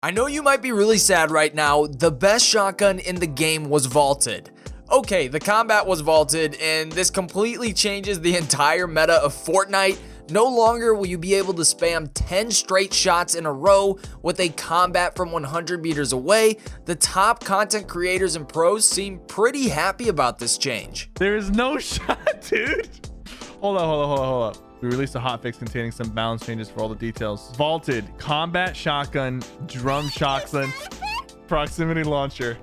I know you might be really sad right now. The best shotgun in the game was vaulted. Okay, the combat was vaulted, and this completely changes the entire meta of Fortnite. No longer will you be able to spam 10 straight shots in a row with a combat from 100 meters away. The top content creators and pros seem pretty happy about this change. There is no shot, dude. Hold up. We released a hotfix containing some balance changes for all the details. Vaulted, combat shotgun, drum shotgun, proximity launcher.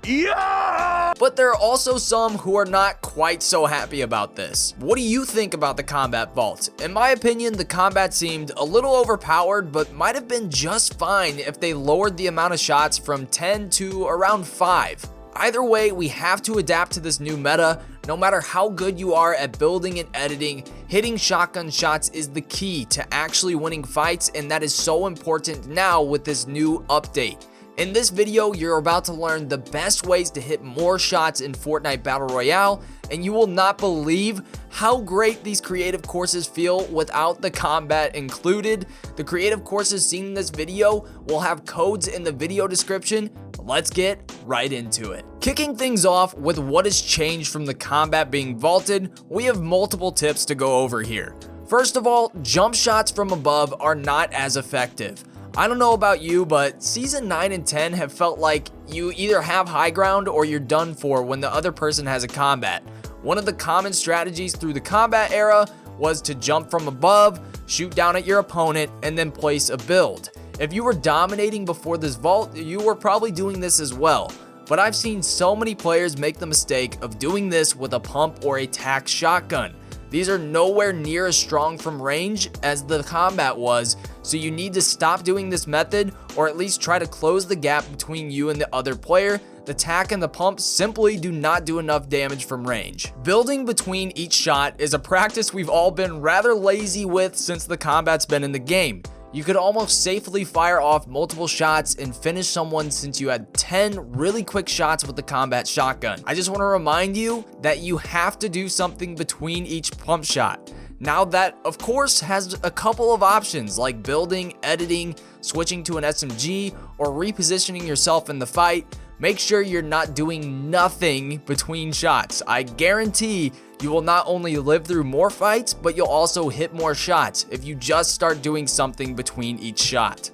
Yeah! But there are also some who are not quite so happy about this. What do you think about the combat vault? In my opinion, the combat seemed a little overpowered, but might have been just fine if they lowered the amount of shots from 10 to around 5. Either way, we have to adapt to this new meta. No matter how good you are at building and editing, hitting shotgun shots is the key to actually winning fights, and that is so important now with this new update. In this video, you're about to learn the best ways to hit more shots in Fortnite Battle Royale, and you will not believe how great these creative courses feel without the combat included. The creative courses seen in this video will have codes in the video description. Let's get right into it. Kicking things off with what has changed from the combat being vaulted, we have multiple tips to go over here. First of all, jump shots from above are not as effective. I don't know about you, but Season 9 and 10 have felt like you either have high ground or you're done for when the other person has a combat. One of the common strategies through the combat era was to jump from above, shoot down at your opponent, and then place a build. If you were dominating before this vault, you were probably doing this as well. But I've seen so many players make the mistake of doing this with a pump or a tac shotgun. These are nowhere near as strong from range as the combat was, so you need to stop doing this method or at least try to close the gap between you and the other player. The tac and the pump simply do not do enough damage from range. Building between each shot is a practice we've all been rather lazy with since the combat's been in the game. You could almost safely fire off multiple shots and finish someone since you had 10 really quick shots with the combat shotgun. I just want to remind you that you have to do something between each pump shot. Now that, of course, has a couple of options like building, editing, switching to an SMG, or repositioning yourself in the fight. Make sure you're not doing nothing between shots. I guarantee you will not only live through more fights, but you'll also hit more shots if you just start doing something between each shot.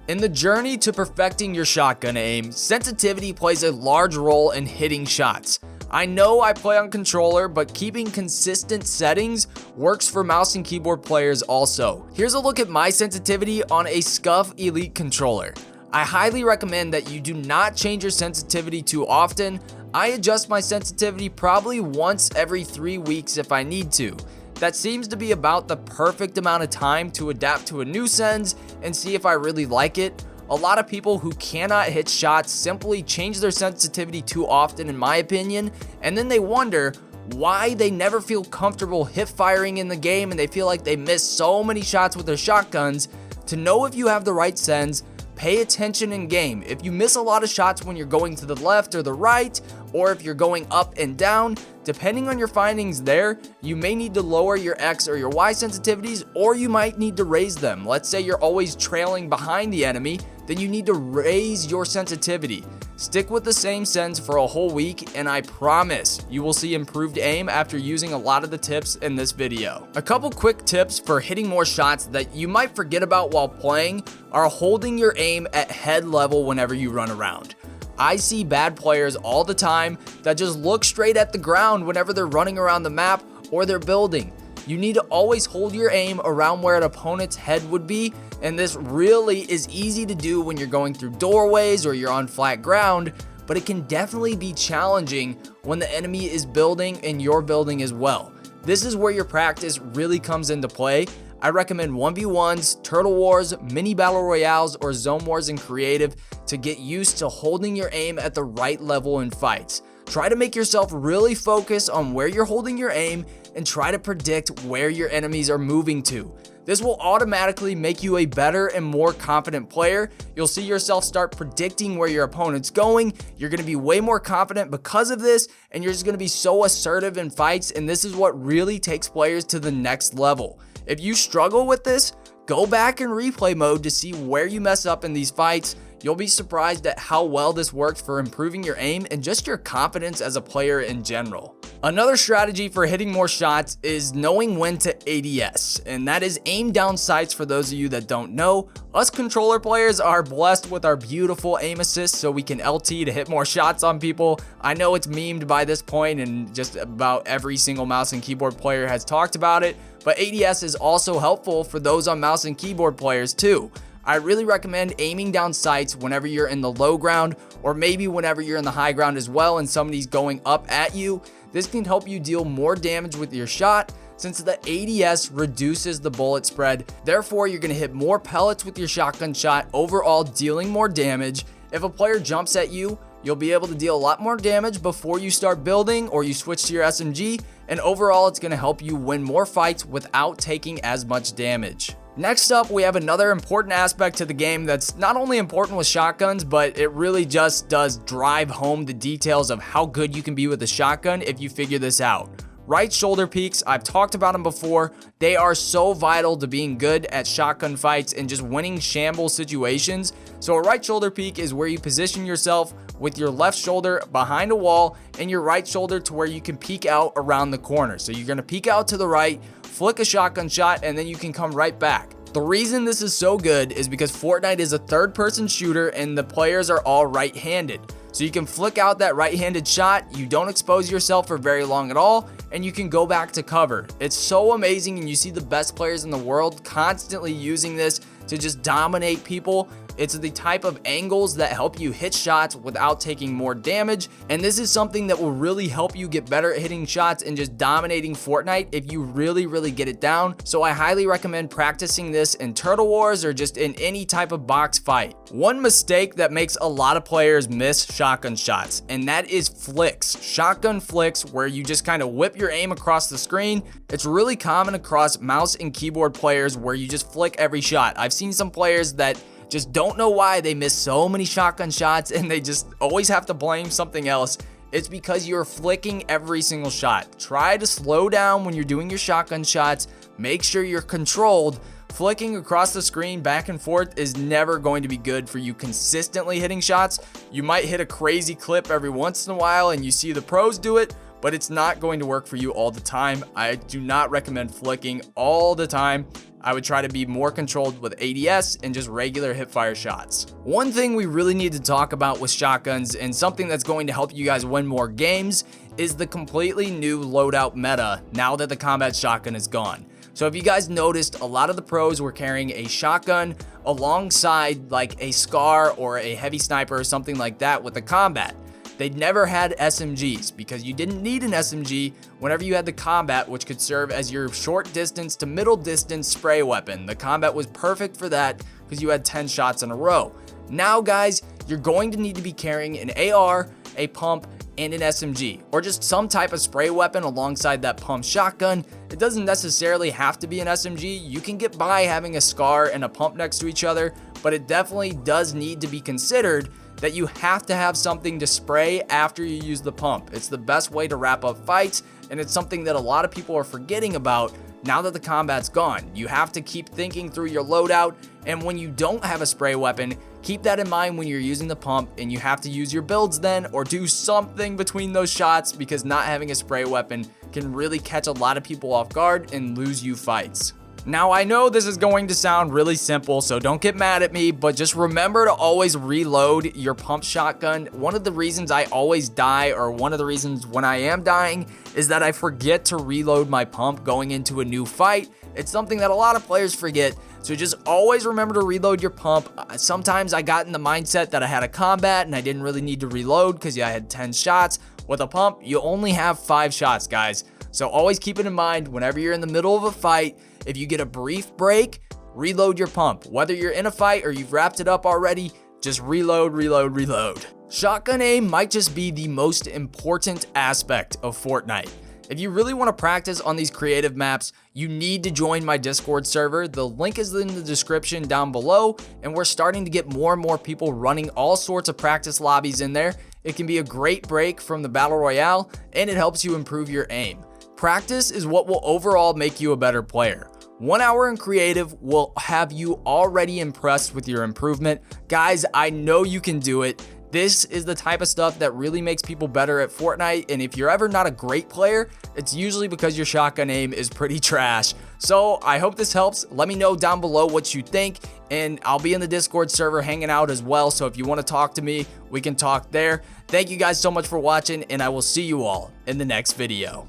In the journey to perfecting your shotgun aim, sensitivity plays a large role in hitting shots. I know I play on controller, but keeping consistent settings works for mouse and keyboard players also. Here's a look at my sensitivity on a SCUF Elite controller. I highly recommend that you do not change your sensitivity too often. I adjust my sensitivity probably once every 3 weeks if I need to. That seems to be about the perfect amount of time to adapt to a new sens and see if I really like it. A lot of people who cannot hit shots simply change their sensitivity too often, in my opinion, and then they wonder why they never feel comfortable hip firing in the game and they feel like they miss so many shots with their shotguns. To know if you have the right sens, pay attention in game. If you miss a lot of shots when you're going to the left or the right, or if you're going up and down, depending on your findings there, you may need to lower your X or your Y sensitivities, or you might need to raise them. Let's say you're always trailing behind the enemy, then you need to raise your sensitivity. Stick with the same sens for a whole week, and I promise you will see improved aim after using a lot of the tips in this video. A couple quick tips for hitting more shots that you might forget about while playing are holding your aim at head level whenever you run around. I see bad players all the time that just look straight at the ground whenever they're running around the map or they're building. You need to always hold your aim around where an opponent's head would be, and this really is easy to do when you're going through doorways or you're on flat ground, but it can definitely be challenging when the enemy is building and you're building as well. This is where your practice really comes into play. I recommend 1v1s, Turtle Wars, mini battle royales, or zone wars in creative to get used to holding your aim at the right level in fights. Try to make yourself really focus on where you're holding your aim and try to predict where your enemies are moving to. This will automatically make you a better and more confident player. You'll see yourself start predicting where your opponent's going. You're going to be way more confident because of this, and you're just going to be so assertive in fights, and this is what really takes players to the next level. If you struggle with this, go back in replay mode to see where you mess up in these fights. You'll be surprised at how well this works for improving your aim and just your confidence as a player in general. Another strategy for hitting more shots is knowing when to ADS, and that is aim down sights. For those of you that don't know, us controller players are blessed with our beautiful aim assist, so we can LT to hit more shots on people. I know it's memed by this point, and just about every single mouse and keyboard player has talked about it, but ADS is also helpful for those on mouse and keyboard players too. I really recommend aiming down sights whenever you're in the low ground, or maybe whenever you're in the high ground as well and somebody's going up at you. This can help you deal more damage with your shot, since the ADS reduces the bullet spread. Therefore, you're going to hit more pellets with your shotgun shot, overall dealing more damage. If a player jumps at you, you'll be able to deal a lot more damage before you start building or you switch to your SMG, and overall it's going to help you win more fights without taking as much damage. Next up, we have another important aspect to the game that's not only important with shotguns, but it really just does drive home the details of how good you can be with a shotgun if you figure this out. Right shoulder peeks, I've talked about them before. They are so vital to being good at shotgun fights and just winning shambles situations. So a right shoulder peek is where you position yourself with your left shoulder behind a wall and your right shoulder to where you can peek out around the corner. So you're going to peek out to the right, flick a shotgun shot, and then you can come right back. The reason this is so good is because Fortnite is a third-person shooter and the players are all right-handed. So you can flick out that right-handed shot, you don't expose yourself for very long at all, and you can go back to cover. It's so amazing, and you see the best players in the world constantly using this to just dominate people. It's the type of angles that help you hit shots without taking more damage, and this is something that will really help you get better at hitting shots and just dominating Fortnite if you really get it down. So I highly recommend practicing this in Turtle Wars or just in any type of box fight. One mistake that makes a lot of players miss shotgun shots, and that is flicks. Shotgun flicks, where you just kind of whip your aim across the screen. It's really common across mouse and keyboard players where you just flick every shot. I've seen some players that just don't know why they miss so many shotgun shots and they just always have to blame something else. It's because you're flicking every single shot. Try to slow down when you're doing your shotgun shots. Make sure you're controlled. Flicking across the screen back and forth is never going to be good for you consistently hitting shots. You might hit a crazy clip every once in a while and you see the pros do it, but it's not going to work for you all the time. I do not recommend flicking all the time. I would try to be more controlled with ADS and just regular hipfire shots. One thing we really need to talk about with shotguns, and something that's going to help you guys win more games, is the completely new loadout meta now that the combat shotgun is gone. So if you guys noticed, a lot of the pros were carrying a shotgun alongside like a SCAR or a heavy sniper or something like that with the combat. They never had SMGs because you didn't need an SMG whenever you had the combat, which could serve as your short distance to middle distance spray weapon. The combat was perfect for that because you had 10 shots in a row. Now guys, you're going to need to be carrying an AR, a pump, and an SMG, or just some type of spray weapon alongside that pump shotgun. It doesn't necessarily have to be an SMG. You can get by having a SCAR and a pump next to each other, but it definitely does need to be considered that you have to have something to spray after you use the pump. It's the best way to wrap up fights, and it's something that a lot of people are forgetting about now that the combat's gone. You have to keep thinking through your loadout, and when you don't have a spray weapon, keep that in mind when you're using the pump, and you have to use your builds then, or do something between those shots, because not having a spray weapon can really catch a lot of people off guard and lose you fights. Now, I know this is going to sound really simple, so don't get mad at me, but just remember to always reload your pump shotgun. One of the reasons I always die, or one of the reasons when I am dying, is that I forget to reload my pump going into a new fight. It's something that a lot of players forget, so just always remember to reload your pump. Sometimes I got in the mindset that I had a combat and I didn't really need to reload because I had 10 shots. With a pump, you only have 5 shots, guys. So always keep it in mind whenever you're in the middle of a fight. If you get a brief break, reload your pump. Whether you're in a fight or you've wrapped it up already, just reload. Shotgun aim might just be the most important aspect of Fortnite. If you really want to practice on these creative maps, you need to join my Discord server. The link is in the description down below, and we're starting to get more and more people running all sorts of practice lobbies in there. It can be a great break from the Battle Royale, and it helps you improve your aim. Practice is what will overall make you a better player. 1 hour in creative will have you already impressed with your improvement. Guys, I know you can do it. This is the type of stuff that really makes people better at Fortnite, and if you're ever not a great player, it's usually because your shotgun aim is pretty trash. So I hope this helps. Let me know down below what you think, and I'll be in the Discord server hanging out as well, so if you want to talk to me, we can talk there. Thank you guys so much for watching, and I will see you all in the next video.